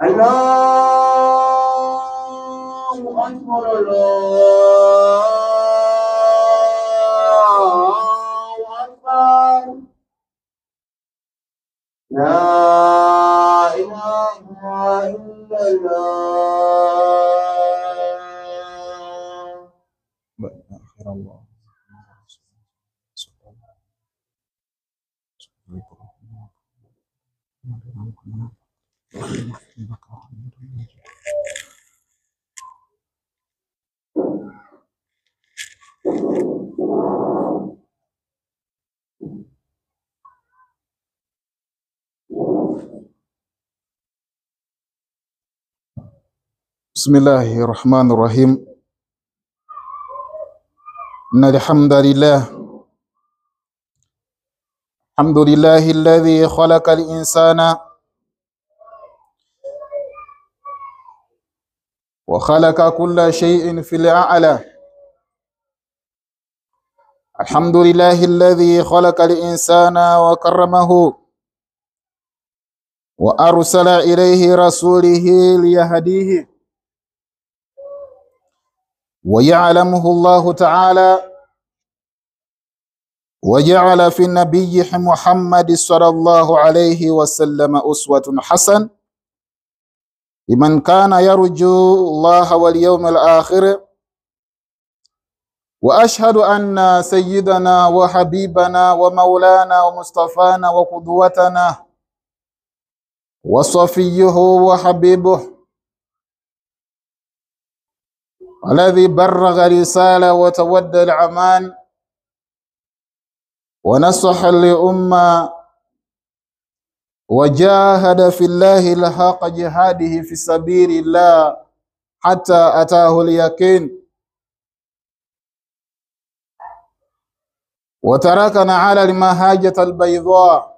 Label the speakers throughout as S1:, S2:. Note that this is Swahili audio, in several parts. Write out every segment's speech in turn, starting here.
S1: Allahu Akbar, Allahu Akbar. La ilaha illallah.
S2: Allah. Bismillahirrahmanirrahim. Innal hamdalillah alladhi khalaqal insana wa khalaqa kulla shay'in fil a'la. Alhamdulillahi alladhi khalaqal insana wa karramahu wa arsala ilayhi rasulihi liyahdihi wa ya'lamuhu Allahu ta'ala wa ja'ala fi nabiyyi Muhammad sallallahu alayhi wa sallam uswatun hasan liman kana yarju Allaha wal yawmal akhir. Wa ashhadu anna sayyidana wa habibana wa maulana wa mustafana wa qudwatana wa safiyyuhu wa habibuhu alladhi barragha risala wa tawadda al-aman wa nasaha li-umma wa jahada fillahi al-haqqa jihadihi fi sabilillah hatta atahu al-yaqin wa tarakana ala al-mahajati al-bayda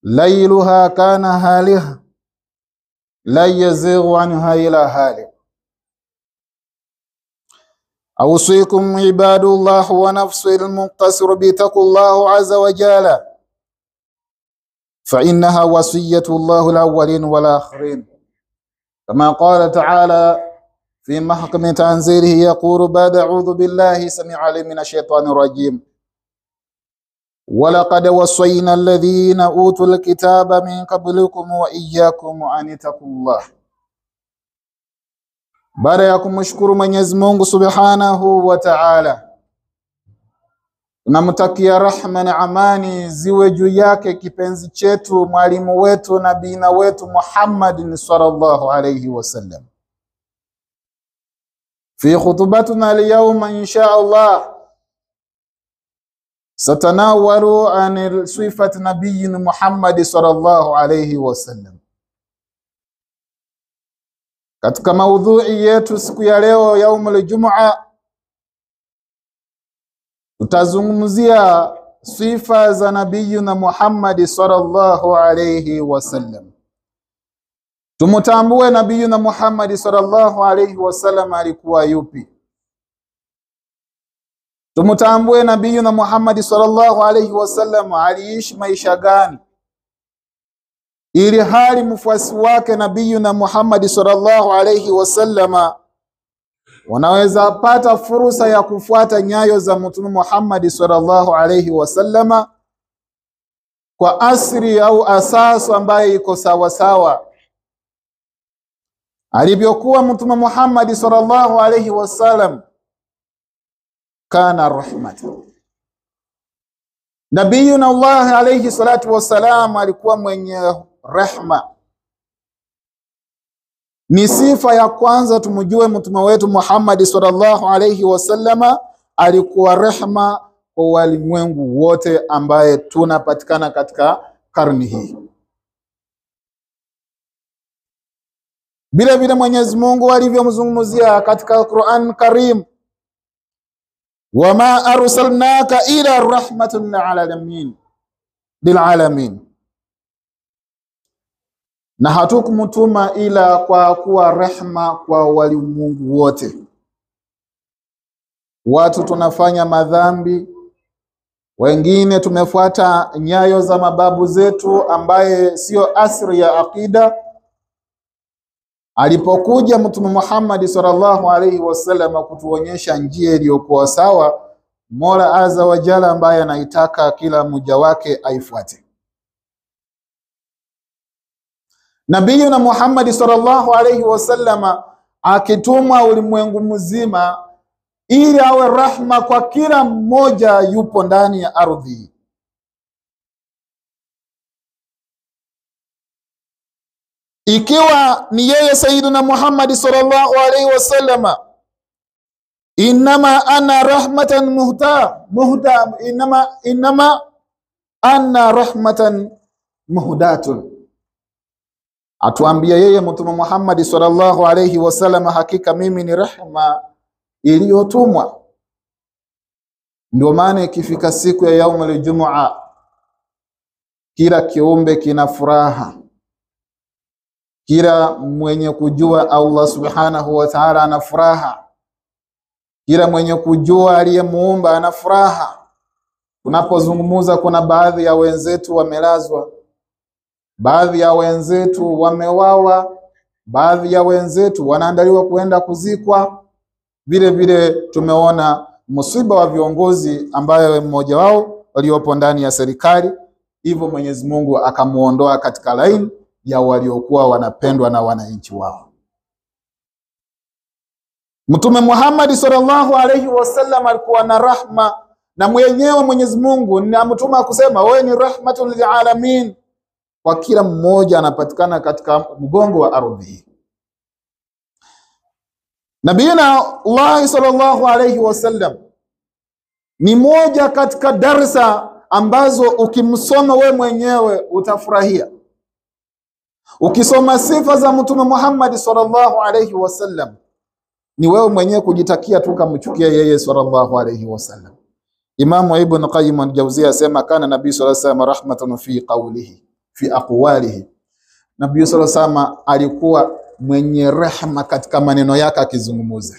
S2: layluha kana haliha la yazighu anha ila halik. أوصيكم عباد الله ونفسي المقتصر بتقوى الله عز وجل فإنها وصية الله الأولين والآخرين كما قال تعالى في محكم تنزيله يقول بعد أعوذ بالله السميع العليم من الشيطان الرجيم ولقد وصينا الذين أوتوا الكتاب من قبلكم وإياكم أن اتقوا الله. Baada ya kumshukuru Mwenyezi Mungu Subhanahu wa Ta'ala, tunamtakia rahma na amani ziwe juu yake kipenzi chetu, mwalimu wetu, nabina wetu Muhammad sallallahu alayhi wasallam. Fi khutubatuna al-yawma insha Allah satanawalu an sifat nabiyina Muhammad sallallahu alayhi wasallam. Katika maudhui yetu siku ya leo yaumul Jum'a tutazungumzia sifa za nabiyuna Muhammad sallallahu alayhi wasallam. Tumutambue nabiyuna Muhammad sallallahu alayhi wasallam alikuwa yupi? Tumutambue nabiyuna Muhammad sallallahu alayhi wasallam aliishi maisha gani, ili hali mfuasi wake nabiyuna Muhammad sallallahu alayhi wasallama wanaweza pata fursa ya kufuata nyayo za Mtume Muhammad sallallahu alayhi wasallama kwa asri au asasu ambaye iko sawa sawa. Alivyokuwa Mtume Muhammad sallallahu alayhi wasallam kana rahmatan. Nabiyuna Allah alayhi salatu wasalam alikuwa mwenye rehma. Ni sifa ya kwanza tumjue mtume wetu Muhammad sallallahu alayhi wasallama alikuwa rehma kwa walimwengu wote ambaye tunapatikana katika karni hii. Bila vile Mwenyezi Mungu alivyomzungumzia katika Qur'an Karim, wama arsalnaka ila rahmatan lil alamin, na hatukumtuma ila kwa kuwa rehma kwa walimwengu wote. Watu tunafanya madhambi, wengine tumefuata nyayo za mababu zetu ambaye sio asri ya akida, Alipokuja Mtume Muhammad sallallahu alaihi wasallam kutuonyesha njia iliyokuwa sawa, Mola Azza wa Jalla ambaye anaitaka kila mmoja wake aifuate. Nabii Muhammad sallallahu alaihi wasallam akitumwa ulimwengu mzima ili awe rahma kwa kila mmoja yupo ndani ya ardhi. Ikiwa ni yeye Sayyiduna Muhammad sallallahu alaihi wasallam, innama ana rahmatan innama ana rahmatan muhdatun. Atuambia yeye Mtume Muhammad sallallahu alaihi wasallam, hakika mimi ni rehma iliyotumwa. Ndio maana ikifika siku ya yaumul jumua, kila kiumbe kina furaha. Kila mwenye kujua Allah subhanahu wa ta'ala ana furaha. Kila mwenye kujua aliyemuumba ana furaha. Tunapozungumza, kuna baadhi ya wenzetu wamelazwa, baadhi ya wenzetu wamewawa, baadhi ya wenzetu wanaandaliwa kuenda kuzikwa. Vile vile tumeona msiba wa viongozi ambaye mmoja wao waliopo ndani ya serikali, hivyo Mwenyezi Mungu akamuondoa katika laini ya waliokuwa wanapendwa na wananchi wao. Mtume Muhammad sallallahu alaihi wasallam alikuwa na rahma, na mwenyewe Mwenyezi Mungu ni amtuma kusema wewe ni rahmatul lil alamin, kwa kila mmoja anapatikana katika mgongo wa ardhi. Nabiina Allah sallallahu alaihi wasallam ni moja katika darsa ambazo ukimsoma we mwenyewe utafurahia. Ukisoma sifa za Mtume Muhammad sallallahu alaihi wasallam, ni wewe mwenyewe kujitakia tu kumchukia yeye sallallahu alaihi wasallam. Imam Ibn Qayyim al-Jawziyya asema kana nabii sallallahu alaihi wasallam rahmatun fi qawlihi fi aqwalihi. Nabii sallallahu alaihi wasallam alikuwa mwenye rehema katika maneno yake akizungumza.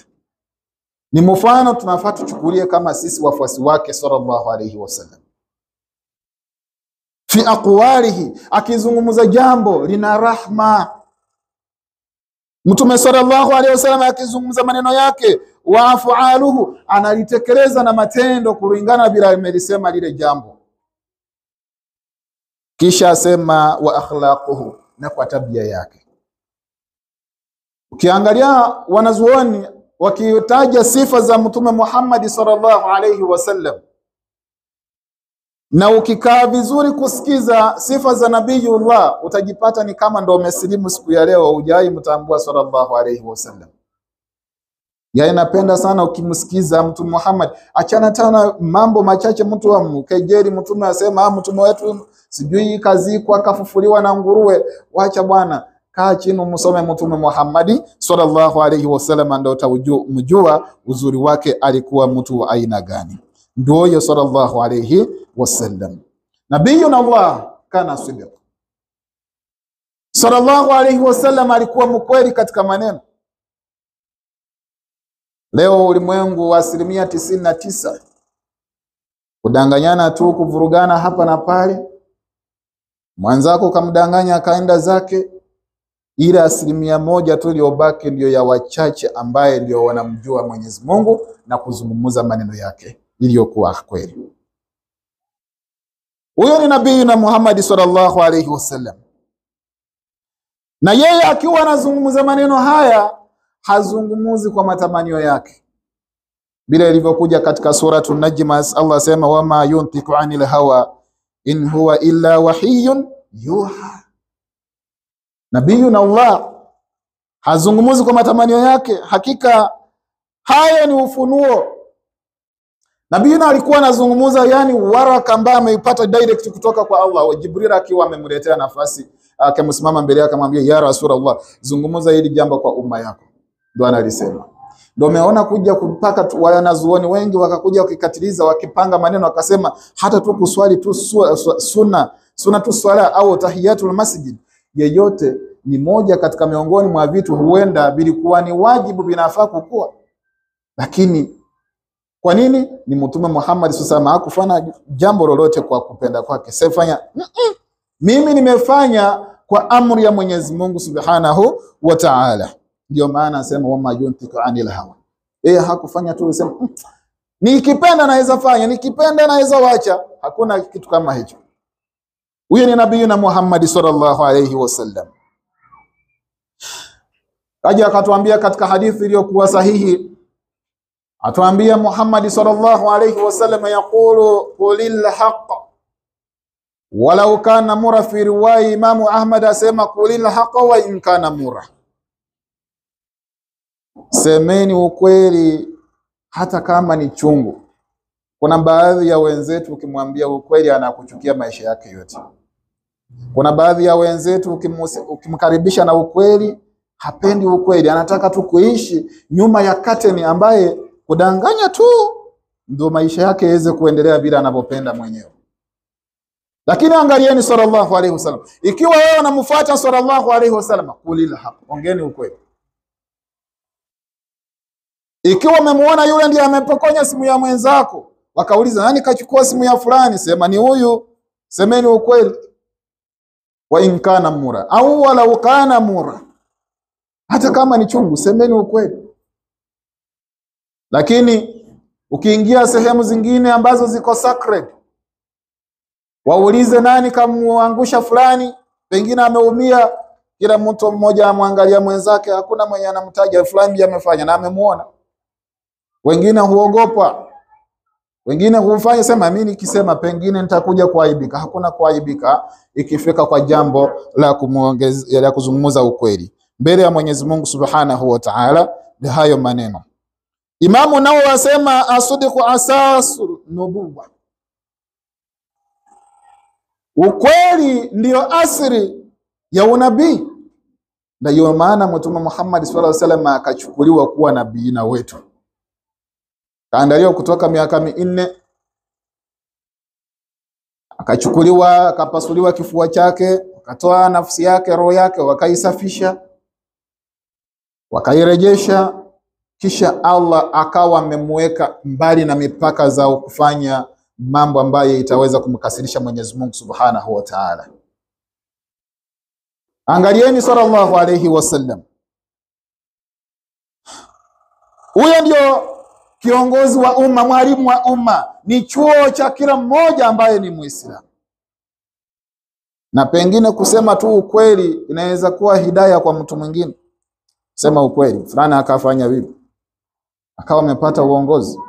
S2: Ni mfano tunafaa tuchukulie kama sisi wafuasi wake sallallahu alaihi wasallam. Fi aqwalihi, akizungumza jambo lina rahma. Mtume sallallahu alaihi wasallam akizungumza maneno yake, wa afualuhu, analitekeleza na matendo kulingana bila amelisema lile jambo. Kisha asema wa akhlaquhu, na kwa tabia yake. Ukiangalia wanazuoni wakitaja sifa za Mtume Muhammad sallallahu alaihi wasallam, na ukikaa vizuri kusikiza sifa za Nabiyullah, utajipata ni kama ndo umesilimu siku ya leo, hujai mtambua sallallahu alaihi wasallam. Yeye napenda sana ukimsikiza Mtume Muhammad, achana tana mambo machache mtu wa mkejeli. Mtume asema mtume wetu sijui kazi kwa kafufuliwa na nguruwe. Wacha bwana, kaa chini msome Mtume Muhammad sallallahu alaihi wasallam, ndio utamjua uzuri wake alikuwa mtu wa aina gani. Ndio sallallahu alaihi wasallam. Nabiyuna Allah kana sidiq. Sallallahu alaihi wasallam alikuwa mkweli katika maneno. Leo ulimwengu wa 99% kudanganyana tu, kuvurugana hapa na pale. Mwanzako kamdanganya akaenda zake, ila 1% tu iliyobaki ndio ya wachache ambaye ndio wanamjua Mwenyezi Mungu na kuzungumza maneno yake iliyokuwa kweli. Huyo ni Nabii na Muhammad sallallahu alaihi wasallam. Na yeye akiwa anazungumza maneno haya, hazungumuzi kwa matamanio yake. Bila ilivyokuja katika suratul Najm, Allah asema wama yuntiku anil hawa in huwa illa wahyun yuha. Nabiyuna Allah hazungumuzi kwa matamanio yake, hakika haya ni ufunuo. Nabiyuna alikuwa anazungumuza yani waraka ambaye ameipata direct kutoka kwa Allah. Wa Jibril akiwa amemletea nafasi, akamsimama mbele yake akamwambia ya Rasulullah, zungumuza hili jambo kwa umma yako. Ndio analisema. Ndio umeona kuja kupaka wanazuoni wengi wakakuja wakikatiliza, wakipanga maneno, wakasema hata tu kuswali tu sunna tu swala au tahiyatul masjid, yeyote ni moja katika miongoni mwa vitu huenda bilikuwa ni wajibu binafaa kukua. Lakini kwa nini? Ni Mtume Muhammad sallallahu alaihi wasallam hakufanya jambo lolote kwa kupenda kwake. Sifanya mimi nimefanya kwa amri ya Mwenyezi Mungu Subhanahu wa Ta'ala. Ndio maana asema wama yuntiku anil hawa. Hakufanya tu useme nikipenda naweza fanya, nikipenda naweza wacha. Hakuna kitu kama hicho. Huyo ni nabii na Muhammad sallallahu alayhi wasallam. Kaja akatuambia katika hadithi iliyokuwa sahihi, atuambia Muhammad sallallahu alayhi wasallam yaqulu qulil haqq walau kana mura. Fi riwaya Imam Ahmad asema qulil haqq wa in kana mura, semeni ukweli hata kama ni chungu. Kuna baadhi ya wenzetu ukimwambia ukweli anakuchukia maisha yake yote. Kuna baadhi ya wenzetu ukimkaribisha na ukweli hapendi ukweli, anataka tu kuishi nyuma ya kateni ambaye kudanganya tu ndio maisha yake yaweze kuendelea bila anavyopenda mwenyewe. Lakini angalieni sallallahu alaihi wasallam, ikiwa wewe unamfuata sallallahu alaihi wasallam, kulila haq, ongeni ukweli. Ikiwa umemuona yule ndiye amepokonya simu ya mwenzako, wakauliza nani kachukua simu ya fulani, sema ni huyu, semeni ukweli. Wa in kana mura au wala kana mura, hata kama ni chungu semeni ukweli. Lakini ukiingia sehemu zingine ambazo ziko sacred, waulize nani kamuangusha fulani, pengine ameumia, kila mtu mmoja amwangalia mwenzake, hakuna mwenye anamtaja fulani ndiye amefanya na amemuona. Wengine huogopa, wengine hufanya sema mimi nikisema pengine nitakuja kuaibika. Hakuna kuaibika ikifika kwa jambo la kumuongeza la kuzungumza ukweli mbele ya Mwenyezi Mungu Subhanahu wa Ta'ala. Ni hayo maneno. Imamu Nawawi asema asdiqu asasu nubuwa, ukweli ndio asili ya unabii. Ndio maana Mtume Muhammad sallallahu alaihi wasallam akachukuliwa kuwa nabii na wetu. Kaandaliwa kutoka miaka 4, akachukuliwa, akapasuliwa kifua chake, akatoa nafsi yake, roho yake, wakaisafisha, wakairejesha, kisha Allah akawa amemweka mbali na mipaka za kufanya mambo ambayo itaweza kumkasirisha Mwenyezi Mungu Subhanahu wa Ta'ala. Angalieni sallallahu alayhi wasallam, huyo ndio kiongozi wa umma, mwalimu wa umma, ni chuo cha kila mmoja ambaye ni Muislamu. Na pengine kusema tu ukweli inaweza kuwa hidayah kwa mtu mwingine. Sema ukweli, fulani akafanya vipi, akawa amepata uongozi.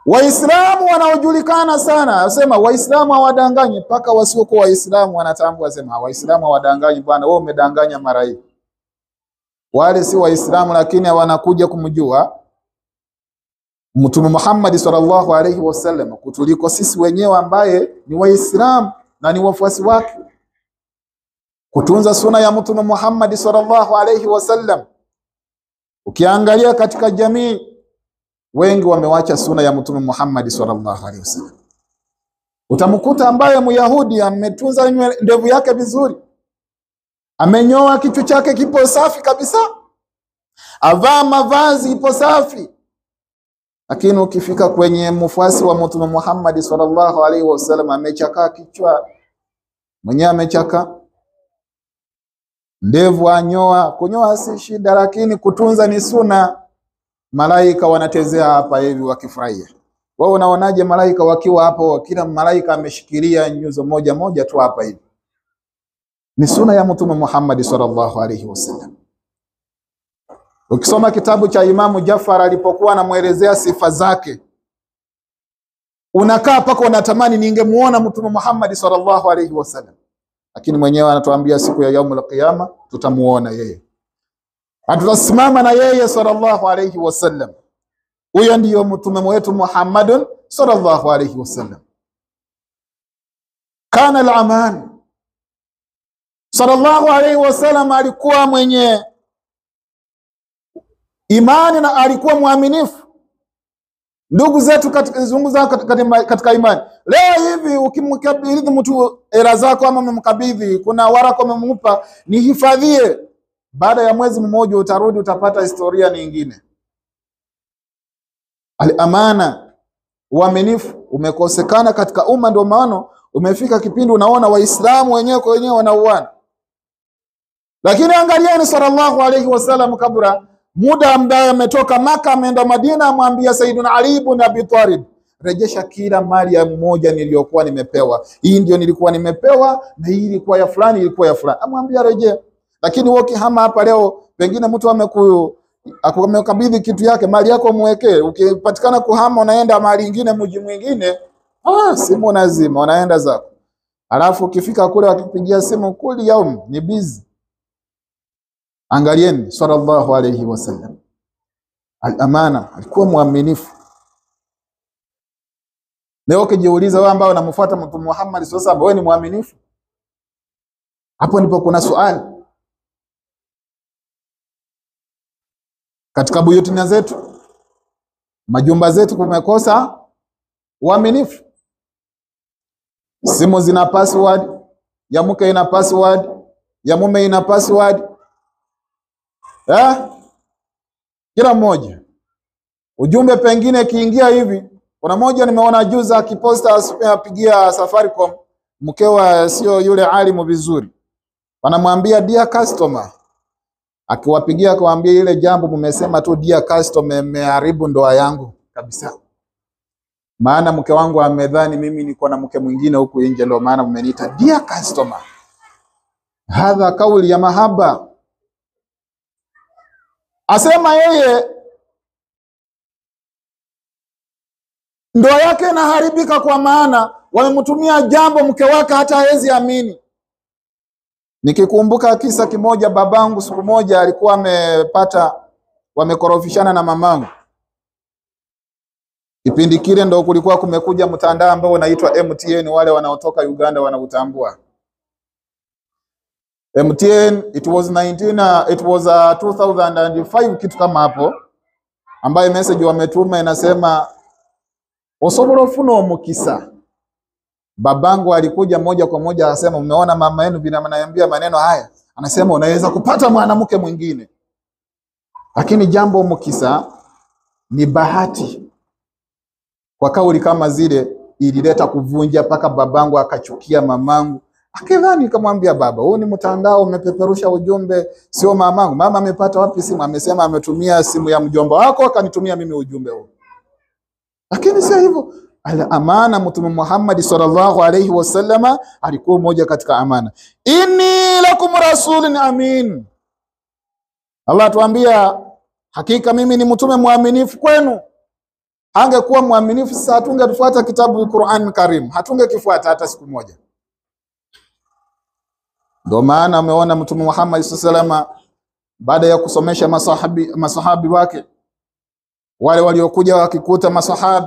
S2: Waislamu wanaojulikana sana, asema Waislamu hawadanganyi, mpaka wasiokuwa Waislamu wanatambua, asema Waislamu hawadanganyi bwana, wewe umedanganya mara hii. Wale si Waislamu lakini wanakuja kumjua Mtume Muhammad sallallahu alaihi wasallam kutuliko sisi wenyewe ambaye ni Waislamu na ni wafuasi wake. Kutunza sunna ya Mtume Muhammad sallallahu alaihi wasallam. Ukiangalia katika jamii, wengi wamewacha sunna ya Mtume Muhammad sallallahu alaihi wasallam. Utamkuta ambaye Myahudi ametunza ndevu yake vizuri, amenyoa kichwa chake kipo safi kabisa, avaa mavazi ipo safi, lakini ukifika kwenye mfuasi wa Mtume Muhammad sallallahu alaihi wasallam amechaka kichwa, mwenyewe amechaka, ndevu anyoa. Kunyoa si shida, lakini kutunza ni sunna. Malaika wanatezea hapa hivi wakifurahia. Wewe unaonaje malaika wakiwa hapo, kila malaika ameshikilia nyuzo moja moja tu hapa hivi? Ni sunna ya Mtume Muhammad sallallahu alaihi wasallam. Ukisoma kitabu cha Imamu Jafar alipokuwa anamuelezea sifa zake, unakaa paka unatamani ningemuona Mtume Muhammad sallallahu alaihi wasallam. Lakini mwenyewe anatuambia siku ya yaumul qiyama tutamuona yeye, tutasimama na yeye sallallahu alaihi wasallam. Huyo ndiyo mtume wetu Muhammadun sallallahu alaihi wasallam. Kana al-aman sallallahu alaihi wasallam, alikuwa mwenye imani na alikuwa mwaminifu. Ndugu zetu katika imani, leo hivi ukimkabidhi mtu hela zako ama umemkabidhi, kuna waraka umempa, ni hifadhie, baada ya mwezi mmoja utarudi utapata historia nyingine. Al-amana, uaminifu umekosekana katika umma. Ndio maana umefika kipindi unaona Waislamu wenyewe kwa wenyewe wanauana. Lakini angalieni sallallahu alayhi wasallam, kabla muda ambaye ametoka Maka ameenda Madina, amwambia Sayyiduna Ali ibn Abi Talib, rejesha kila mali ya mmoja niliyokuwa nimepewa. Hii ndio nilikuwa nimepewa na hii ilikuwa ya fulani, ilikuwa ya fulani. Amwambia rejea. Lakini wewe ukihama hapa leo, pengine mtu amekabidhi kitu yake, mali yako muwekee. Ukipatikana kuhama unaenda mali nyingine, mji mwingine, simu nazima, unaenda zako. Alafu ukifika kule wakipigia simu kuli yaum ni busy. Angalieni sallallahu alayhi wasallam, al-amana, alikuwa muaminifu. Leo ukijiuliza wewe ambao unamfuata Mtume Muhammad sallallahu alayhi, wewe ni muaminifu? Hapo ndipo kuna swali. Katika buyutina zetu, majumba zetu, kumekosa uaminifu. Simu zina password, ya mke ina password, ya mume ina password. Kila mmoja. Ujumbe pengine kiingia hivi. Kuna moja nimeona juzi akiposta apigia Safaricom, mkewa sio yule alimu vizuri. Wanamwambia dear customer. Akiwapigia akawaambia ile jambo mmesema tu dear customer, mmeharibu ndoa yangu kabisa. Maana mke wangu amedhani mimi niko na mke mwingine huku nje, ndio maana mmeniita dear customer. Hadha kauli ya mahaba. Asema yeye ndoa yake inaharibika kwa maana wamemtumia jambo mke wake hata hawezi amini. Nikikumbuka kisa kimoja, babangu siku moja alikuwa wamekorofishana na mamangu. Kipindi kile ndo kulikuwa kumekuja mtandao ambao unaitwa MTN, wale wanaotoka Uganda wanautambua. MTN, it was 2005 kitu kama hapo, ambaye message wametuma inasema osoborofuno mukisa. Babangu alikuja moja kwa moja akasema, umeona mama yenu vile ananiambia maneno haya, anasema unaweza kupata mwanamke mwingine. Lakini jambo mukisa ni bahati. Kwa kauli kama zile ilileta kuvunja, paka babangu akachukia mamangu. Akidhani kamwambia baba, huu ni mtandao umepeperusha ujumbe, sio mamangu. Mama amepata wapi simu? Amesema ametumia simu ya mjomba wako akanitumia mimi ujumbe huo. Lakini sio hivyo. Al-amana, Mtume Muhammad sallallahu alayhi wasallama alikuwa mmoja katika amana. Inni lakum rasulun amin. Allah tuambia hakika mimi ni mtume muaminifu kwenu. Angekuwa muaminifu sasa hatungefuata kitabu Qur'an Karim, hatungekifuata hata siku moja. Ndio maana umeona Mtume Muhammad sallallahu alayhi wasallama baada ya kusomesha masahabi wake, wale waliokuja wakikuta masahabi,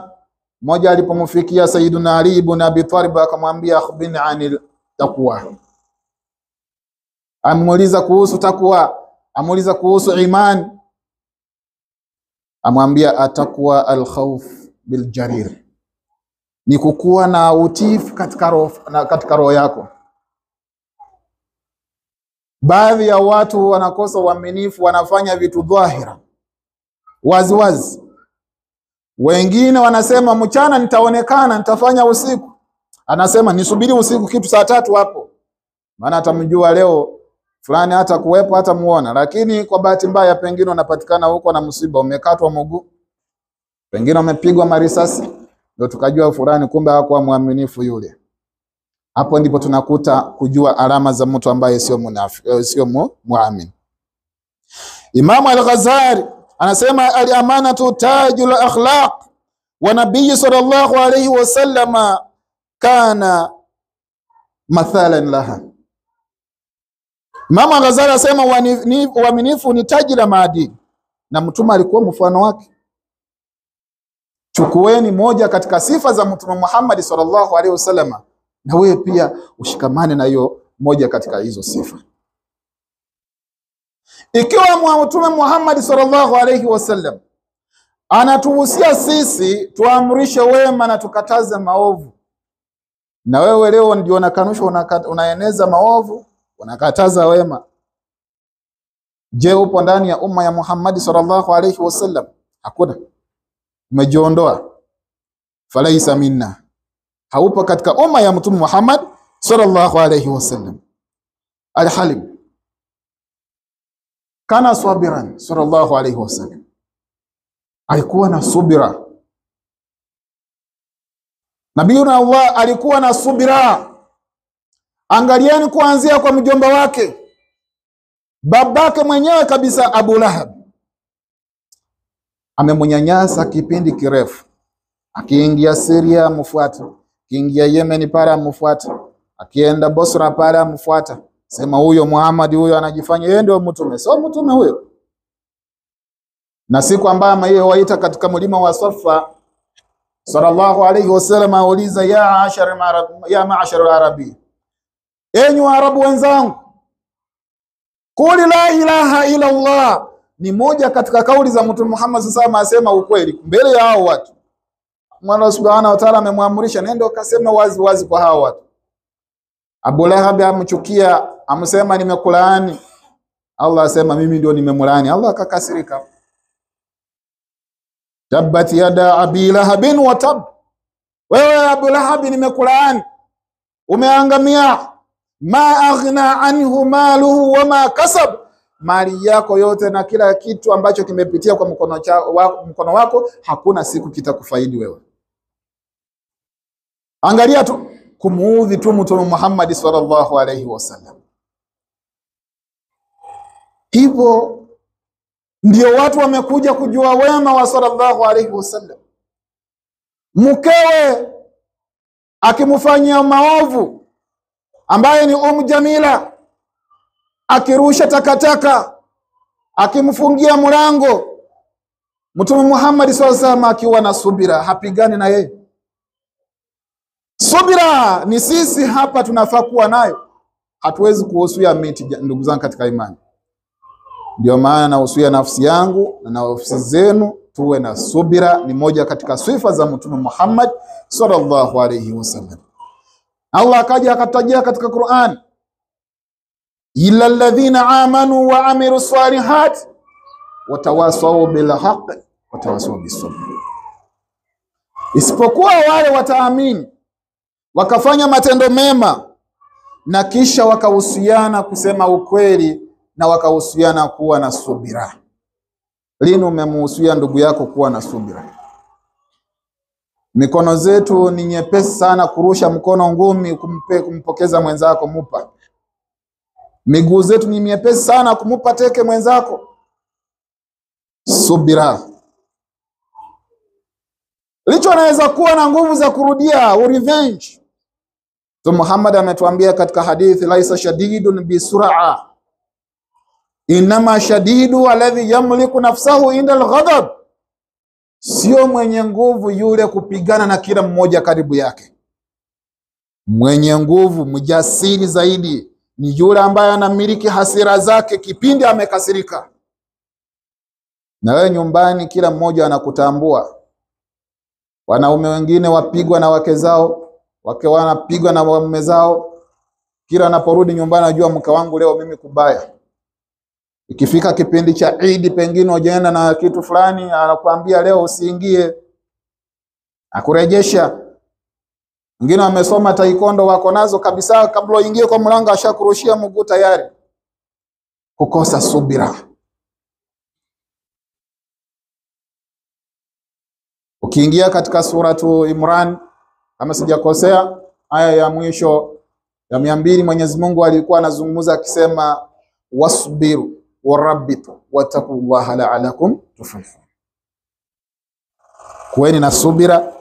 S2: mmoja alipomfikia Sayyiduna Ali ibn Abi Talib akamwambia akhbirni anil taqwa. Amuuliza kuhusu takwa, amuuliza kuhusu iman. Amwambia ataqwa al-khawf bil jarir, ni kukuwa na utifu katika roho yako. Baadhi ya watu wanakosa uaminifu, wanafanya vitu dhahira wazi wazi. Wengine wanasema mchana nitaonekana, nitafanya usiku. Anasema nisubiri usiku kitu saa 3 hapo, maana atamjua leo fulani hata kuwepo hata muona. Lakini kwa bahati mbaya pengine unapatikana huko na msiba, umekatwa mguu, pengine umepigwa marisasi, ndio tukajua fulani kumbe hakuwa muaminifu yule. Hapo ndipo tunakuta kujua alama za mtu ambaye sio munafiki, sio muamini. Imam Al-Ghazali anasema al-amanatu tajul akhlaq, wa nabii sallallahu alayhi wasallam kana mathalan laha. Imam Al-Ghazali anasema uaminifu ni taji la maadili, na mtume alikuwa mfano wake. Chukueni moja katika sifa za Mtume Muhammad sallallahu alayhi wasallam, na wewe pia ushikamane na hiyo moja katika hizo sifa. Ikiwa Mtume Muhammad sallallahu alayhi wasallam anatuhusia sisi tuamrishe wema na tukataze maovu, na wewe leo ndio unakanusha, unaeneza maovu, unakataza wema, je, upo ndani ya umma ya Muhammad sallallahu alayhi wasallam? Hakuna. Umejiondoa. Falaisa minna. haupo katika umma ya Mtume Muhammad sallallahu alayhi wasallam. Al-Halim kana sabiran sallallahu alayhi wasallam, alikuwa na subira. Nabiuna Allah alikuwa na subira. Angalieni kuanzia kwa mjomba wake, babake mwenyewe kabisa, Abu Lahab. Amemnyanyasa kipindi kirefu, akiingia Syria mfuata, akiingia Yemen pale mfuata, akienda Bosra pale mfuata, sema huyo Muhammad huyo anajifanya yeye ndio mtume, sio mtume huyo. Na siku ambayo yeye waita katika mlima wa Safa, sallallahu alayhi wasallam auliza, ya ma'ashar al-arabi, enyi Waarabu wenzangu, quli la ilaha illa Allah. Ni moja katika kauli za Mtume Muhammad sallallahu alayhi wasallam, asema ukweli mbele ya hao watu. Mwana subhanahu wa ta'ala amemwamrisha nenda akasema wazi wazi kwa hao watu. Abu Lahab amchukia, amsema nimekulaani. Allah asema mimi ndio nimemlaani. Allah akakasirika. Tabbat yada abi lahabin wa tab, wewe Abu Lahab nimekulaani, umeangamia. Ma aghna anhu maluhu wa ma kasab, mali yako yote na kila kitu ambacho kimepitia kwa mkono wako hakuna siku kitakufaidi wewe. Angalia tu kumuudhi tu Mtume Muhammad sallallahu alayhi wasallam. Hivyo ndio watu wamekuja kujua wema wa sallallahu alayhi wasallam. Mkewe akimfanyia maovu, ambaye ni Jamila, akirusha takataka, akimfungia mlango, Mtume Muhammad sallallahu alayhi wasallam akiwa na subira, hapigani na yeye. Subira ni sisi hapa tunafaa kuwa nayo. Hatuwezi kuhusuia miti, ndugu zangu katika imani. Ndio maana nahusuia nafsi yangu na nafsi zenu tuwe na subira. Ni moja katika sifa za Mtume Muhammad sallallahu alayhi wasallam. Allah akaja akatajia katika Qur'an, illa alladhina amanu wa amilu salihat watawasaw bil haqq watawasaw bis sabr, isipokuwa wale wataamini wakafanya matendo mema na kisha wakahusiana kusema ukweli na wakahusiana kuwa na subira. Lini umemhusia ndugu yako kuwa na subira? Mikono zetu ni nyepesi sana kurusha mkono ngumi kumpokeza mwenzako mupa. Miguu zetu ni nyepesi sana kumupa teke mwenzako. Subira. Licho anaweza kuwa na nguvu za kurudia revenge. So Muhammad ametuambia katika hadithi, laisa shadidun bisur'a, inama shadidu alladhi yamliku nafsahu inda al-ghadab. Sio mwenye nguvu yule kupigana na kila mmoja karibu yake. Mwenye nguvu, mjasiri zaidi ni yule ambaye anamiliki hasira zake kipindi amekasirika. Na wewe nyumbani kila mmoja anakutambua. Wanaume wengine wapigwa na wake zao, wake wanapigwa na waume zao. Kila anaporudi nyumbani anajua mke wangu leo mimi kubaya. Ikifika kipindi cha Eid, pengine ujaenda na kitu fulani, anakuambia leo usiingie, akurejesha. Wengine wamesoma taekwondo wako nazo kabisa, kabla uingie kwa mlango ashakurushia mguu tayari. Kukosa subira. Ukiingia katika suratu Imran, kama sijakosea, aya ya mwisho ya 200, Mwenyezi Mungu alikuwa anazungumza akisema, wasbiru warabitu wattaqullaha la'alakum tuflihun. Kuweni na subira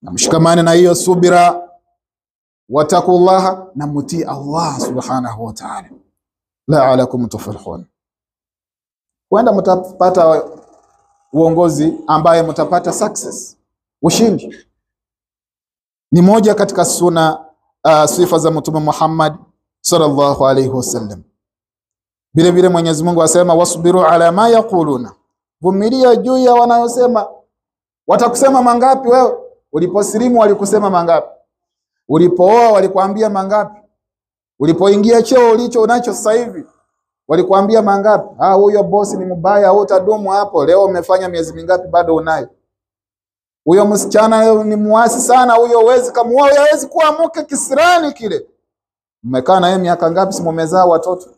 S2: na mshikamane na hiyo subira, wattaqullaha, na mutii Allah subhanahu wa ta'ala, la'alakum tuflihun. Kwenda mtapata uongozi ambaye mtapata success, ushindi. Ni moja katika sifa za Mtume Muhammad sallallahu alayhi wasallam. Vile vile Mwenyezi Mungu asema, wasbiru ala ma yaquluna, vumilia juu ya wanayosema. Watakusema mangapi wewe? Uliposilimu walikusema mangapi? Ulipooa walikwambia mangapi? Ulipoingia cheo ulicho unacho sasa hivi walikwambia mangapi? Huyo bosi ni mbaya, utadumu hapo. Leo umefanya miezi mingapi bado unayo? Huyo msichana ni muasi sana, huyo huwezi kumuoa, hawezi kuwa mke kisirani kile. Mmekaa na yeye miaka ngapi, si mmezaa watoto?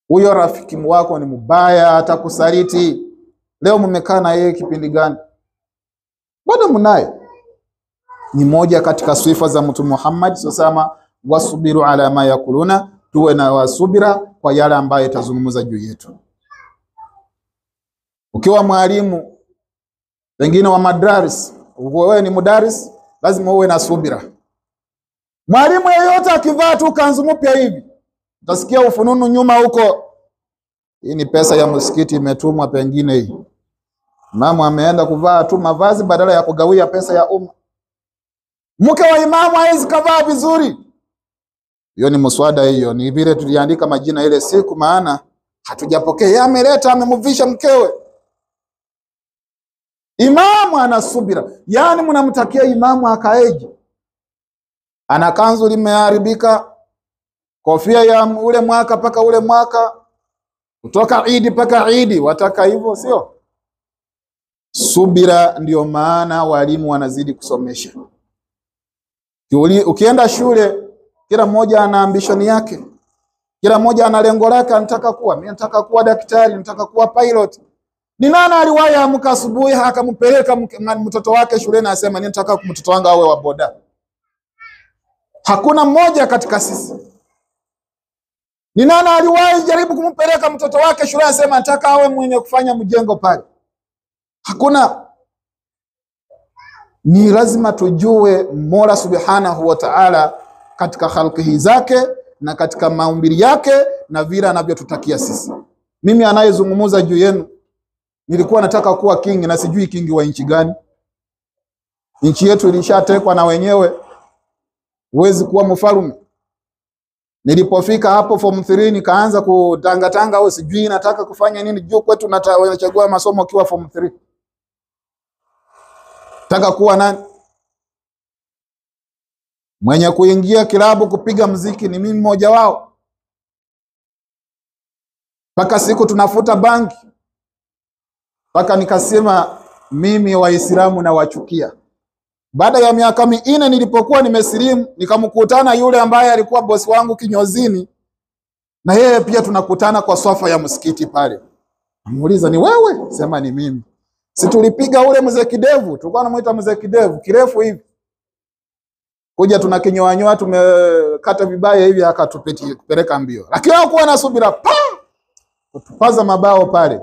S2: Huyo rafiki wako ni mbaya, atakusaliti. Leo mmekaa na yeye kipindi gani? Bado mnaye. Ni moja katika sifa za Mtume Muhammad sosama, wasubiru ala ma yakuluna, tuwe na wasubira kwa yale ambayo itazungumza juu yetu. Ukiwa mwalimu wengine wa madaris, wewe ni mudaris, lazima uwe na subira. Mwalimu yeyote akivaa tu kanzu mpya hivi, utasikia ufununu nyuma huko, hii ni pesa ya msikiti imetumwa pengine hii. Imamu ameenda kuvaa tu mavazi badala ya kugawia pesa ya umma. Mke wa imamu haizi kavaa vizuri. Hiyo ni muswada, hiyo ni vile tuliandika majina ile siku, maana hatujapokea. Yeye ameleta, amemvisha mkewe. Imamu ana subira. Yaani mnamtakia imamu akaeje? Ana kanzu limeharibika, kofia ya ule mwaka paka ule mwaka, kutoka Idi paka Idi, wataka hivyo sio? Subira ndio maana walimu wanazidi kusomesha. Ukienda shule, kila mmoja ana ambition yake. Kila mmoja ana lengo lake, anataka kuwa. Mimi nataka kuwa daktari, nataka kuwa pilot. Ni nani aliwahi amka asubuhi akampeleka mtoto wake shuleni asema nataka mtoto wangu awe wa boda? Hakuna mmoja katika sisi. Ni nani aliwahi jaribu kumpeleka mtoto wake shule asema nataka awe mwenye kufanya mjengo pale? Hakuna. Ni lazima tujue Mola Subhanahu wa Ta'ala katika khalqihi zake na katika maumbili yake na vile anavyotutakia sisi. Mimi anayezungumza juu yenu, nilikuwa nataka kuwa king na sijui king wa nchi gani. Nchi yetu ilishatekwa na wenyewe. Huwezi kuwa mfalme. Nilipofika hapo form 3 nikaanza kutangatanga au sijui nataka kufanya nini, juu kwetu nachagua masomo kiwa form 3. Nataka kuwa nani? Mwenye kuingia kilabu kupiga mziki ni mimi mmoja wao. Paka siku tunafuta banki. Paka nikasema mimi Waislamu na wachukia. Baada ya miaka 4 nilipokuwa nimesilimu, nikamkutana yule ambaye alikuwa bosi wangu kinyozini. Na yeye pia tunakutana kwa swafa ya msikiti pale. Namuuliza, ni wewe? Sema ni mimi. Si tulipiga ule mzee kidevu, tulikuwa tunamuita mzee kidevu, kirefu hivi. Kuja tunakinyoanyoa, tumekata vibaya hivi, akatupeti kupeleka mbio. Lakini hakuwa na subira, kutupaza mabao pale.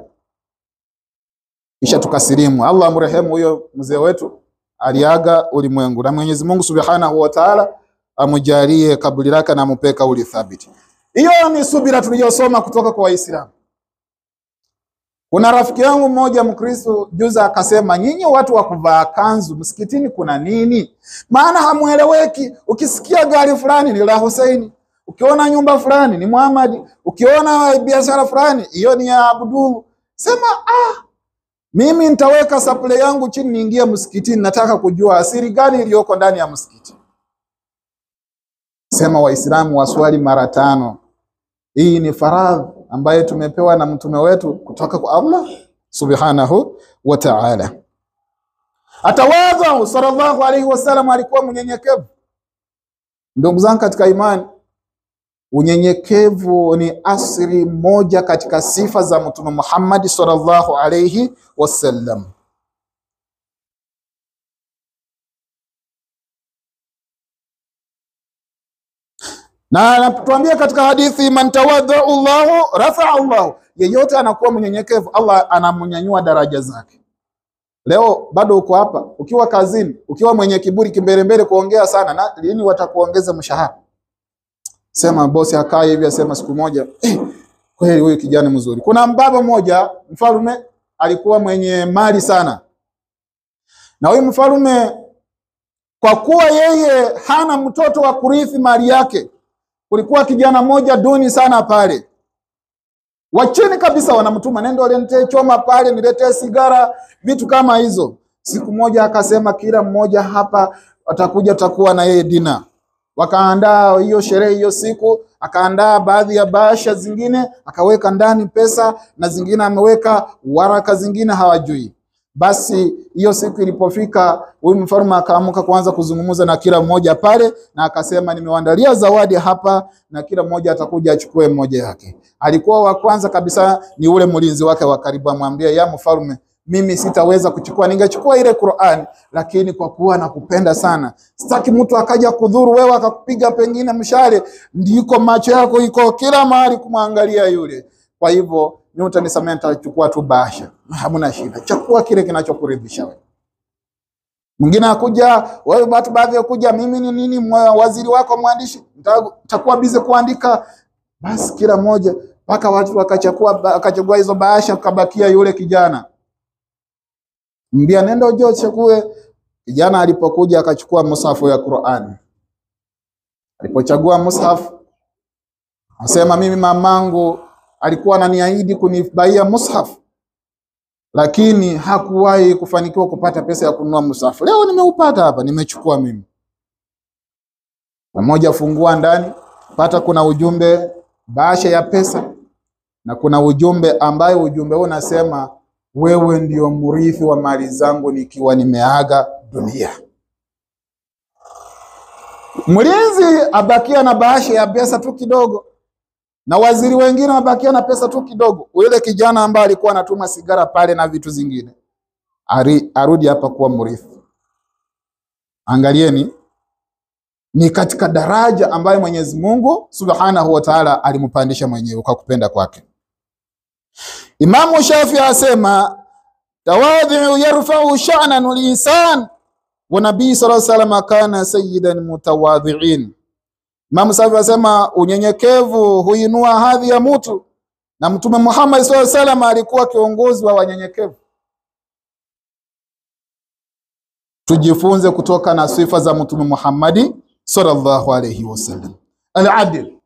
S2: Kisha tukasilimu. Allah amrehemu huyo mzee wetu, aliaga ulimwengu. Na Mwenyezi Mungu Subhanahu wa Ta'ala amujalie kaburi lake na amupeka uli thabiti. Hiyo ni subira tuliyosoma kutoka kwa Waislamu. Kuna rafiki yangu mmoja Mkristo juzi akasema, nyinyi watu wa kuvaa kanzu msikitini kuna nini? Maana hamueleweki. Ukisikia gari fulani ni la Hussein, ukiona nyumba fulani ni Muhammad, ukiona biashara fulani hiyo ni ya Abdul. Sema mimi nitaweka supply yangu chini niingie msikitini, nataka kujua asiri gani iliyoko ndani ya msikiti. Sema Waislamu waswali mara 5. Hii ni faradhi ambayo tumepewa na mtume wetu kutoka kwa Allah Subhanahu wa Ta'ala. Atawadha sallallahu alayhi wasallam, alikuwa mnyenyekevu. Ndugu zangu katika imani, unyenyekevu ni asili moja katika sifa za Mtume Muhammad sallallahu alayhi wasallam. Na anatuambia katika hadithi, man tawadha Allahu rafa'a Allahu, yeyote anakuwa mnyenyekevu Allah anamnyanyua daraja zake. Leo bado uko hapa, ukiwa kazini, ukiwa mwenye kiburi kimbelembele kuongea sana, na lini watakuongeza mshahara? Sema bosi akae hivi asema siku moja, kweli huyu kijana mzuri. Kuna mbaba mmoja mfalme alikuwa mwenye mali sana. Na huyu mfalme kwa kuwa yeye hana mtoto wa kurithi mali yake, kulikuwa kijana mmoja duni sana pale. Wachini kabisa wanamtuma, nenda niletee choma pale, niletee sigara, vitu kama hizo. Siku moja akasema kila mmoja hapa atakuja takuwa na yeye dina. Wakaandaa hiyo sherehe hiyo siku, akaandaa baadhi ya bahasha zingine, akaweka ndani pesa na zingine ameweka waraka zingine hawajui. Basi hiyo siku ilipofika, huyu mfalme akaamka kuanza kuzungumza na kila mmoja pale, na akasema nimewaandalia zawadi hapa na kila mmoja atakuja achukue mmoja yake. Alikuwa wa kwanza kabisa ni ule mlinzi wake wa karibu, amwambia ya mfalme, mimi sitaweza kuchukua, ningechukua ile Qur'an, lakini kwa kuwa nakupenda sana sitaki mtu akaja kudhuru wewe akakupiga pengine mshale, ndiko macho yako iko kila mahali kumwangalia yule. Kwa hivyo ni utanisamea, nitachukua tu bahasha, hamna shida, chukua kile kinachokuridhisha wewe. Mwingine akuja, wewe watu baadhi kuja, mimi ni nini waziri wako mwandishi, nitakuwa bize kuandika. Basi kila mmoja mpaka watu wakachukua hizo bahasha, kabakia yule kijana. Mbia nenda uje uchukue. Kijana alipokuja akachukua mushafu ya Qur'an. Alipochagua mushafu, asema mimi mamangu alikuwa ananiahidi kunibaia mushafu, lakini hakuwahi kufanikiwa kupata pesa ya kununua mushafu. Leo nimeupata hapa, nimechukua mimi. Mmoja fungua ndani, pata kuna ujumbe, bahasha ya pesa, na kuna ujumbe ambaye ujumbe unasema wewe ndio mrithi wa mali zangu nikiwa nimeaga dunia. Mlinzi abakia na bahasha ya pesa tu kidogo, na waziri wengine wabakia na pesa tu kidogo. Yule kijana ambaye alikuwa anatuma sigara pale na vitu zingine, arudi hapa kuwa mrithi. Angalieni, ni katika daraja ambayo Mwenyezi Mungu Subhanahu wa Ta'ala alimpandisha mwenyewe kwa kupenda kwake. Imamu Shafi asema tawadhu yarfa'u sha'nan al-insan wa nabii sallallahu alayhi wasallam kana sayyidan mutawadhi'in. Imamu Shafi asema unyenyekevu huinua hadhi ya mtu, na Mtume Muhammad sallallahu alayhi wasallam alikuwa kiongozi wa wanyenyekevu. Tujifunze kutoka na sifa za Mtume Muhammad sallallahu alayhi wasallam. Al-adil.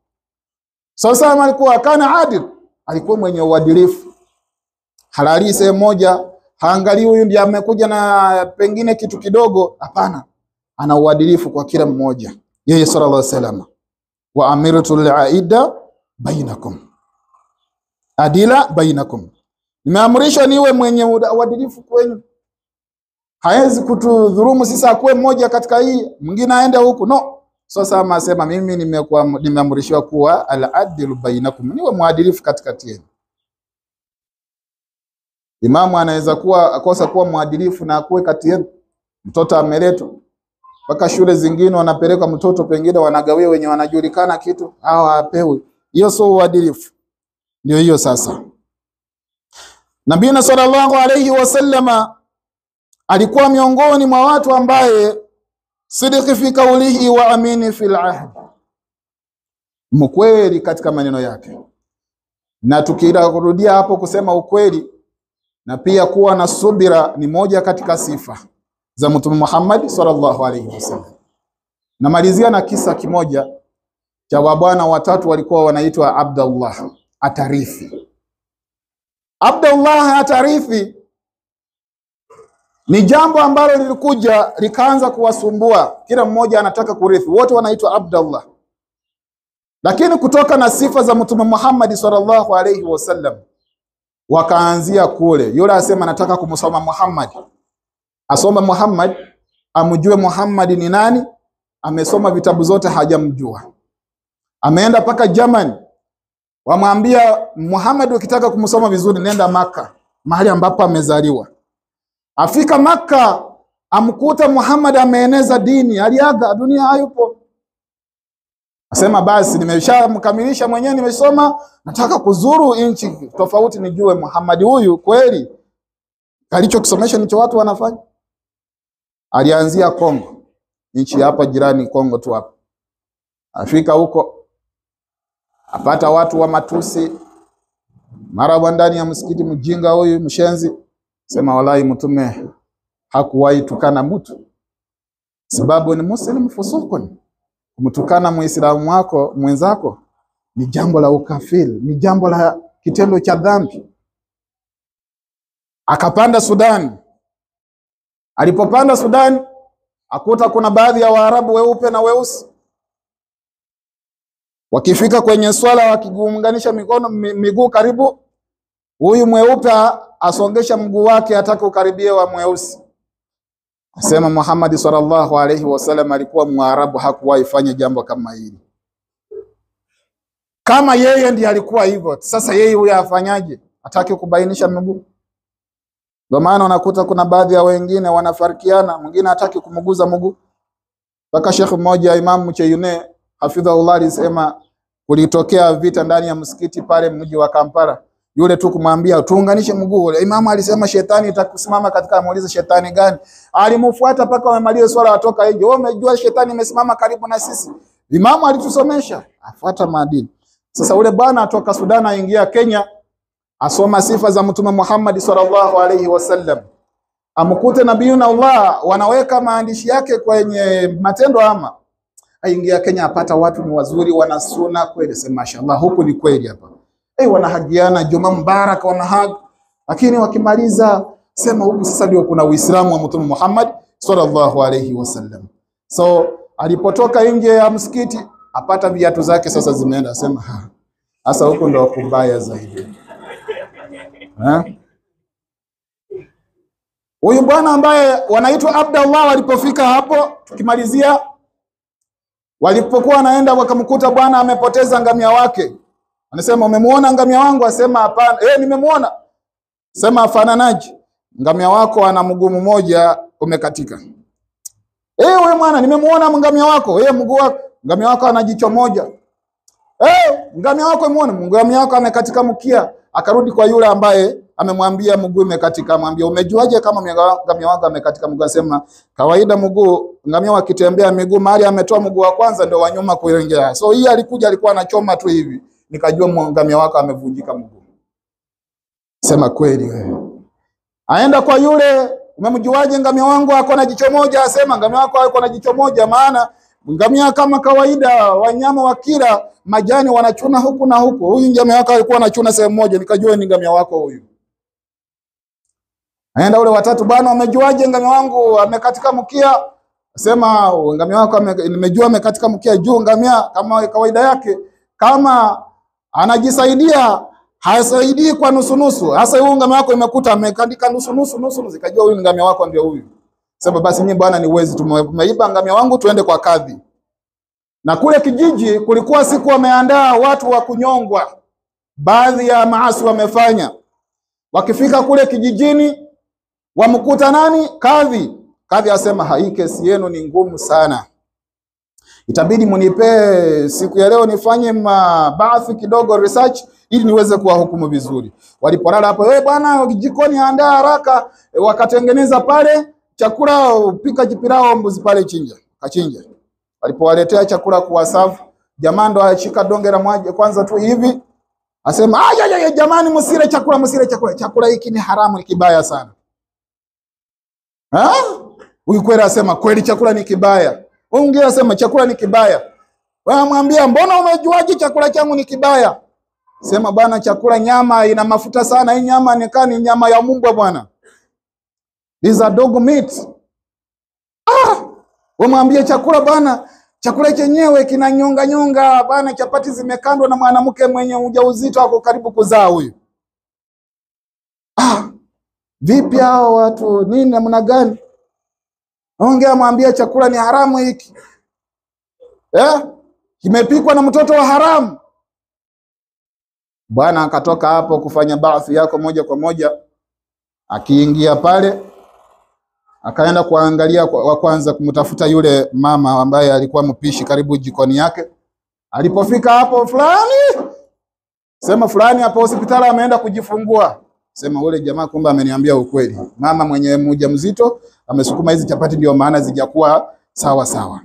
S2: Sasa alikuwa kana adil, alikuwa mwenye uadilifu. Halali sehemu moja, haangalii huyu ndiye amekuja na pengine kitu kidogo, hapana. Ana uadilifu kwa kila mmoja. Yeye sallallahu alayhi wasallam, wa amiratul aida bainakum, adila bainakum, nimeamrishwa niwe mwenye uadilifu kwenu. Hawezi kutudhulumu sisi akuwe mmoja katika hii mwingine aende huku, no. Sasa asema mimi nimeamrishwa kuwa al-adlu bainakum, niwe mwadilifu katikati yenu. Imamu anaweza kuwa akosa kuwa mwadilifu na akuwe kati yenu. Mtoto ameletwa mpaka shule zingine wanapeleka mtoto, pengine wanagawia wenye wanajulikana kitu, hawa apewe. Hiyo sio uadilifu. Ndio hiyo sasa. Nabii sallallahu alayhi wasallama alikuwa miongoni mwa watu ambaye sidiki fi kaulihi wa amini fil ahd, mkweli katika maneno yake. Na tukira kurudia hapo kusema ukweli na pia kuwa na subira ni moja katika sifa za Mtume Muhammad sallallahu alayhi wasallam. Namalizia na kisa kimoja cha wabwana watatu walikuwa wanaitwa Abdullah Atarifi. Abdullah Atarifi ni jambo ambalo lilikuja likaanza kuwasumbua, kila mmoja anataka kurithi, wote wanaitwa Abdullah. Lakini kutoka na sifa za Mtume Muhammad sallallahu alayhi wasallam wakaanzia kule. Yule asema nataka kumsoma Muhammad, asoma Muhammad, amjue Muhammad ni nani, amesoma vitabu zote hajamjua. Ameenda paka Germany, wamwambia Muhammad ukitaka kumsoma vizuri nenda Maka, mahali ambapo amezaliwa. Afika Maka, amkuta Muhammad ameeneza dini, aliaga dunia, hayupo. Asema basi nimeshamkamilisha mwenyewe, nimesoma, nataka kuzuru nchi tofauti nijue Muhammad huyu kweli alichokisomesha nicho watu wanafanya. Alianzia Kongo, nchi hapa jirani Kongo tu hapa. Afika huko apata watu wa matusi, mara ndani ya msikiti, mjinga huyu mshenzi. Sema wallahi mtume hakuwahi tukana mtu, sababu ni muslim fusukun. Kumtukana muislamu wako mwenzako ni jambo la ukafiri, ni jambo la kitendo cha dhambi. Akapanda Sudan. Alipopanda Sudan akuta kuna baadhi ya Waarabu weupe na weusi. Wakifika kwenye swala wakiguunganisha mikono miguu karibu huyu mweupe asongesha mguu wake ataka ukaribie wa mweusi. Asema Muhammad sallallahu alaihi wasallam alikuwa Mwarabu, hakuwahi fanya jambo kama hili. Kama yeye ndiye alikuwa hivyo, sasa yeye huyu afanyaje? Ataki kubainisha mguu. Ndio maana unakuta kuna baadhi ya wengine wanafarikiana, mwingine hataki kumguza mguu. Mpaka Sheikh mmoja Imam Mcheyune hafidhahullah alisema kulitokea vita ndani ya msikiti pale mji wa Kampala. Yule tu kumwambia tuunganishe mguu. Imam alisema shetani itakusimama katika, amuuliza shetani gani? Alimfuata mpaka wamalize swala watoka nje. Wewe umejua shetani imesimama karibu na sisi. Imam alitusomesha, afuata maadili. Sasa ule bwana atoka Sudan aingia Kenya, asoma sifa za Mtume Muhammad sallallahu alaihi wasallam. Amkute nabiyuna Allah wanaweka maandishi yake kwenye matendo ama. Aingia Kenya apata watu ni wazuri, wana sunna kweli, sema mashaallah, huku ni kweli hapa. Wanahagiana Juma Mubarak wanahag, lakini wakimaliza sema huku sasa ndio kuna Uislamu wa Mtume Muhammad sallallahu alaihi wasallam. So alipotoka nje ya msikiti apata viatu zake sasa zimeenda, sema sasa huko ndio kubaya zaidi. Huyu bwana ambaye wanaitwa Abdallah walipofika hapo, tukimalizia, walipokuwa wanaenda wakamkuta bwana amepoteza ngamia wake. Anasema umemuona ngamia wangu? Asema hapana. Nimemuona. Sema afananaje? Ngamia wako ana mguu mmoja umekatika. Wewe mwana, nimemuona ngamia wako. Mguu wako, ngamia wako ana jicho moja. Ngamia wako umeona? Ngamia wako amekatika mkia. Akarudi kwa yule ambaye amemwambia mguu umekatika, amwambia umejuaje kama ngamia wako amekatika mguu? Asema kawaida mguu, ngamia wakitembea miguu mahali ametoa mguu wa kwanza ndio wa nyuma kuelekea. So hii alikuwa anachoma tu hivi. Nikajua ngamia wako amevunjika mguu. Sema kweli wewe. Aenda kwa yule, umemjuaje ngamia wangu ako na jicho moja? Asema ngamia wako ako na jicho moja, maana ngamia kama kawaida wanyama wakila majani wanachuna huku na huku. Huyu ngamia wako alikuwa anachuna sehemu moja, nikajua ni ngamia wako huyu. Aenda ule watatu, bwana umejuaje ngamia wangu amekatika mkia? Asema ngamia wako nimejua amekatika mkia juu. Ngamia kama kawaida yake kama anajisaidia hasaidii kwa nusu nusu. Hasa huyu ngamia wako imekuta amekandika nusu nusu, zikajua huyu ngamia wako ndio huyu. Sema basi nyinyi bwana ni wezi, tumeiba ngamia wangu, tuende kwa kadhi. Na kule kijiji kulikuwa siku wameandaa watu wa kunyongwa. Baadhi ya maasi wamefanya. Wakifika kule kijijini wamkuta nani? Kadhi. Kadhi asema hii kesi yenu ni ngumu sana. Itabidi munipe siku ya leo nifanye baathi kidogo research ili niweze kuwahukumu vizuri. Walipolala hapo, bwana jikoni andaa haraka, wakatengeneza pale chakula, upika jipirao mbuzi pale chinja. Kachinja. Walipowaletea chakula kuwasafu, jamaa ndo ashika donge la mwaje kwanza tu hivi. Asema jamani msile chakula, msile chakula. Chakula hiki ni haramu, ni kibaya sana. Huyu kweli asema kweli chakula ni kibaya. Mwingine asema chakula ni kibaya. Wanamwambia mbona umejuaje chakula changu ni kibaya? Sema bwana chakula, nyama ina mafuta sana. Hii nyama ni nyama ya mbwa bwana. These are dog meat. Wamwambia chakula bwana, chakula chenyewe kina nyonga bwana, chapati zimekandwa na mwanamke mwenye ujauzito ako karibu kuzaa huyu. Vipi hao watu nini namna gani? Ongea mwambia chakula ni haramu hiki. Kimepikwa na mtoto wa haramu. Bwana akatoka hapo kufanya baathi yako moja kwa moja. Akiingia pale akaenda kuangalia wa kwanza kumtafuta yule mama ambaye alikuwa mpishi karibu jikoni yake. Alipofika hapo, fulani hapo hospitali ameenda kujifungua. Sema ule jamaa kumbe ameniambia ukweli. Mama mwenye mjamzito amesukuma hizi chapati ndio maana zijakuwa sawa.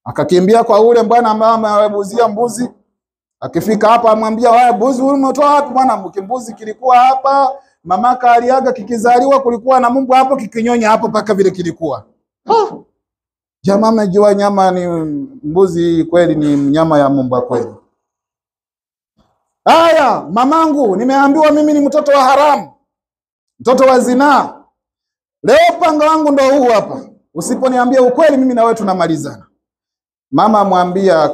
S2: Akakimbia kwa ule bwana ambaye amebuzia mbuzi. Akifika hapa amwambia wewe mbuzi umetoa wapi bwana? Mbuzi kilikuwa hapa, mamaka aliaga kikizaliwa kulikuwa na mbwa hapo kikinyonya hapo paka vile kilikuwa. Jamaa amejua nyama ni mbuzi kweli, ni nyama ya mbwa kweli. Mamangu nimeambiwa mimi ni mtoto wa haramu, mtoto wa zinaa. Leo panga wangu ndo huu hapa. Usiponiambia ukweli mimi na wewe tunamalizana. Mama amwambia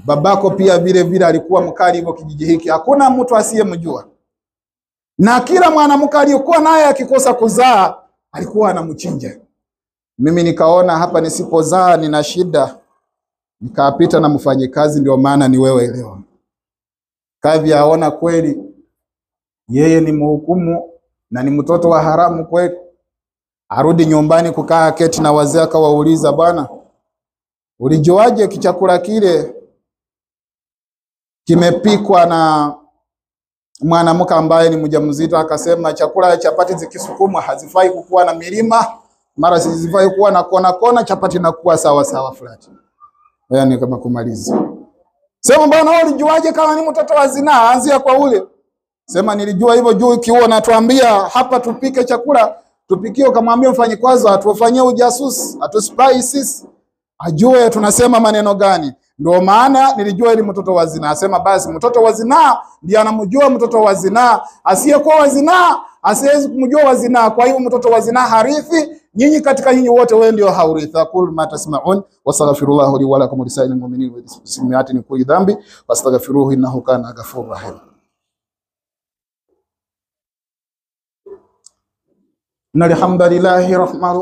S2: babako pia vile alikuwa mkali hivyo kijiji hiki. Hakuna mtu asiyemjua. na kila mwanamke aliyokuwa naye akikosa kuzaa alikuwa anamchinja. Mimi nikaona hapa nisipozaa nina shida, nikapita na mfanyikazi, ndio maana ni wewe leo. Kadhi aona kweli yeye ni mhukumu na ni mtoto wa haramu kweli. Arudi nyumbani kukaa keti na wazee, akawauliza, bwana, ulijuaje kichakula kile kimepikwa na mwanamke ambaye ni mjamzito? Akasema, chakula chapati zikisukumwa hazifai kukuwa na milima, mara zisifai kuwa na kona kona, chapati inakuwa sawa sawa flat. Yaani kama kumaliza. Sema, bwana, wewe ulijuaje kama ni mtoto wa zinaa? Anzia kwa ule. Sema, nilijua hivyo juu ikiwa natuambia hapa tupike chakula, tupikie, ukamwambia mfanyikazi atufanyie ujasusi, atuspy sisi, ajue tunasema maneno gani. Ndio maana nilijua ili mtoto wa zinaa. Asema basi mtoto wa zinaa ndiye anamjua mtoto wa zinaa, asiyekuwa wa zinaa asiwezi kumjua wa zinaa. Kwa hiyo mtoto wa zinaa harithi, nyinyi katika nyinyi wote wewe ndio haurithi. Aqul ma tasma'un wastaghfirullaha li wa lakum wa lisa'il mu'minin wa lismi'atin min kulli dhanbi wastaghfiruhu innahu kana ghafurur rahim. Alhamdulillahi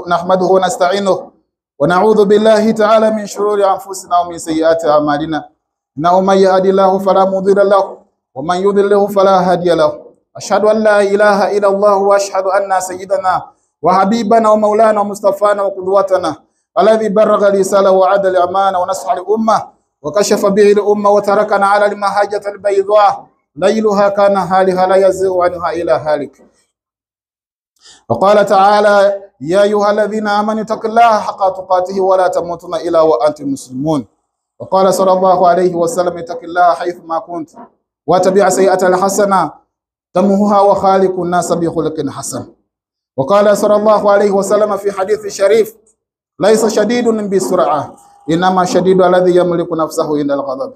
S2: nahmaduhu wa nasta'inuhu wa na'udhu billahi ta'ala min shururi anfusina wa min sayyiati a'malina. Innahu man yahdihillahu fala mudilla lahu wa man yudlilhu fala hadiya lahu. Ashhadu an la ilaha illa Allah wa ashhadu anna sayyidana wa habibana wa maulana wa mustafana wa qudwatana alladhi baragha risala wa adala al-amana wa nasha al-umma wa kashafa bihi al-umma wa tarakana ala al-mahajjati al-bayda layluha kana haliha la yazighu anha ila halik. وقال تعالى يا أيها الذين آمنوا اتقوا الله حق تقاته ولا تموتن إلا وأنتم مسلمون. وقال صلى الله عليه وسلم اتق الله حيث ما كنت واتبع سيئة الحسنة تمحها وخالق الناس بخلق حسن. وقال صلى الله عليه وسلم في حديث شريف ليس شديد بسرعة إنما شديد الذي يملك نفسه عند الغضب.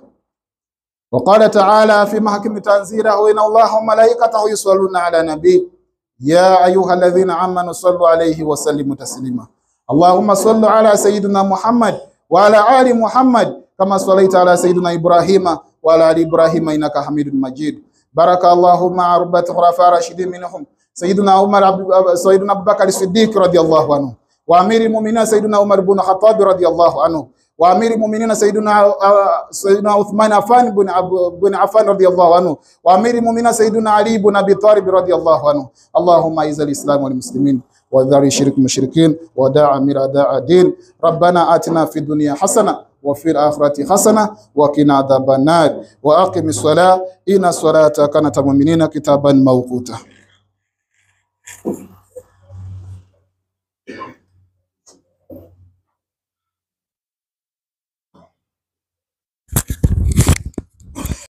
S2: وقال تعالى في محكم تنزيله إن الله وملائكته يصلون على النبي يا أيها الذين آمنوا صلوا عليه وسلموا تسليما. اللهم صل على سيدنا محمد وعلى آل محمد كما صليت على سيدنا إبراهيم وعلى آل إبراهيم إنك حميد مجيد. بارك الله مع ربة خلفاء راشدين منهم سيدنا أبو بكر الصديق رضي الله عنه، وأمير المؤمنين سيدنا عمر بن الخطاب رضي الله عنه، وأمير المؤمنين سيدنا عثمان بن عفان رضي الله عنه، وأمير المؤمنين سيدنا علي بن أبي طالب رضي الله عنه. اللهم أعز الإسلام والمسلمين وذر الشرك المشركين وداعمر أعداء الدين. ربنا آتنا في الدنيا حسنة وفي الآخرة حسنة وقنا عذاب النار وأقم الصلاة إن الصلاة كانت على المؤمنين كتابا موقوتا.